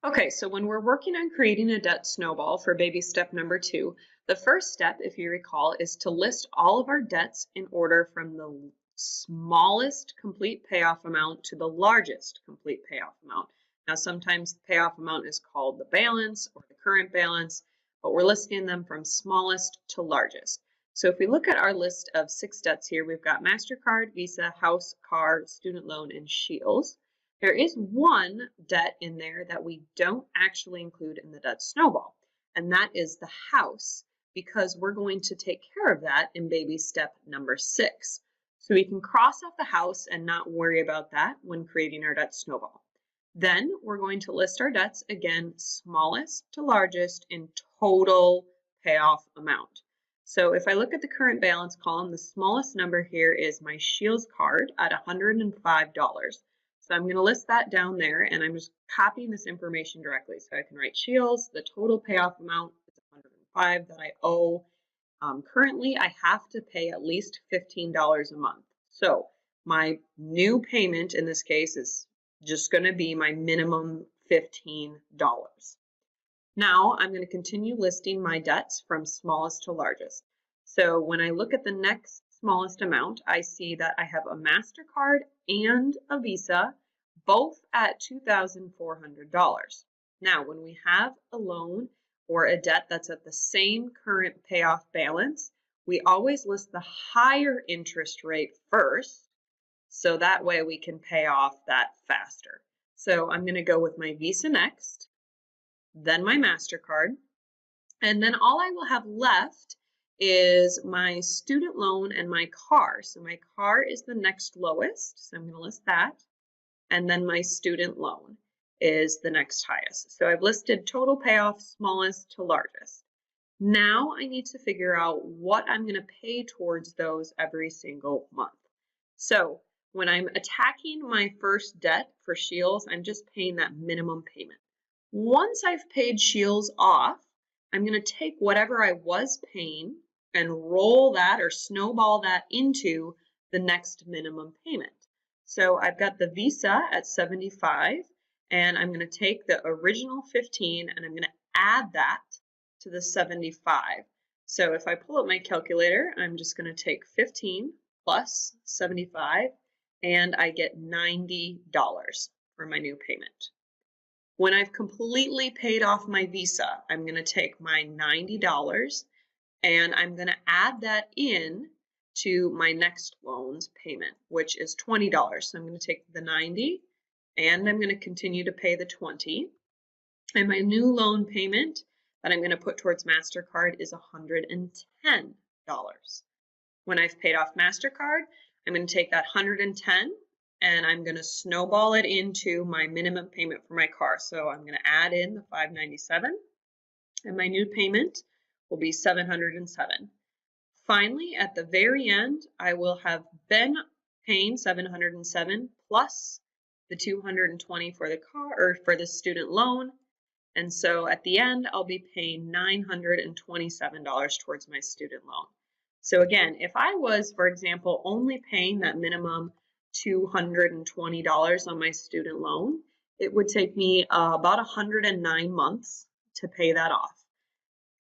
Okay, so when we're working on creating a debt snowball for baby step number 2, the first step, if you recall, is to list all of our debts in order from the smallest complete payoff amount to the largest complete payoff amount. Now, sometimes the payoff amount is called the balance or the current balance, but we're listing them from smallest to largest. So if we look at our list of 6 debts here, we've got MasterCard, Visa, house, car, student loan, and Shields. There is one debt in there that we don't actually include in the debt snowball, and that is the house, because we're going to take care of that in baby step number 6. So we can cross off the house and not worry about that when creating our debt snowball. Then we're going to list our debts again, smallest to largest in total payoff amount. So if I look at the current balance column, the smallest number here is my Shields card at $105. So I'm going to list that down there, and I'm just copying this information directly. So I can write Shields, the total payoff amount is $105 that I owe. Currently, I have to pay at least $15 a month. So my new payment in this case is just going to be my minimum $15. Now I'm going to continue listing my debts from smallest to largest. So when I look at the next smallest amount, I see that I have a MasterCard and a Visa, both at $2,400. Now, when we have a loan or a debt that's at the same current payoff balance, we always list the higher interest rate first, so that way we can pay off that faster. So I'm going to go with my Visa next, then my MasterCard, and then all I will have left is my student loan and my car. So my car is the next lowest, so I'm going to list that. And then my student loan is the next highest. So I've listed total payoff smallest to largest. Now I need to figure out what I'm going to pay towards those every single month. So when I'm attacking my first debt for Shields, I'm just paying that minimum payment. Once I've paid Shields off, I'm going to take whatever I was paying and roll that or snowball that into the next minimum payment. So I've got the Visa at $75, and I'm going to take the original $15 and I'm going to add that to the $75. So if I pull up my calculator, I'm just going to take 15 plus 75, and I get $90 for my new payment. When I've completely paid off my Visa, I'm going to take my $90 and I'm going to add that in to my next loan's payment, which is $20. So I'm going to take the 90 and I'm going to continue to pay the 20. And my new loan payment that I'm going to put towards MasterCard is $110. When I've paid off MasterCard, I'm going to take that $110 and I'm going to snowball it into my minimum payment for my car. So I'm going to add in the $597, and my new payment will be $707. Finally, at the very end, I will have been paying $707 plus the $220 for the car or for the student loan. And so at the end, I'll be paying $927 towards my student loan. So again, if I was, for example, only paying that minimum $220 on my student loan, it would take me about 109 months to pay that off.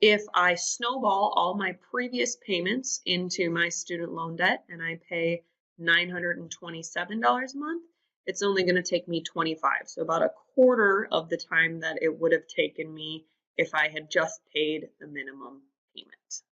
If I snowball all my previous payments into my student loan debt and I pay $927 a month, it's only going to take me 25, so about a quarter of the time that it would have taken me if I had just paid the minimum payment.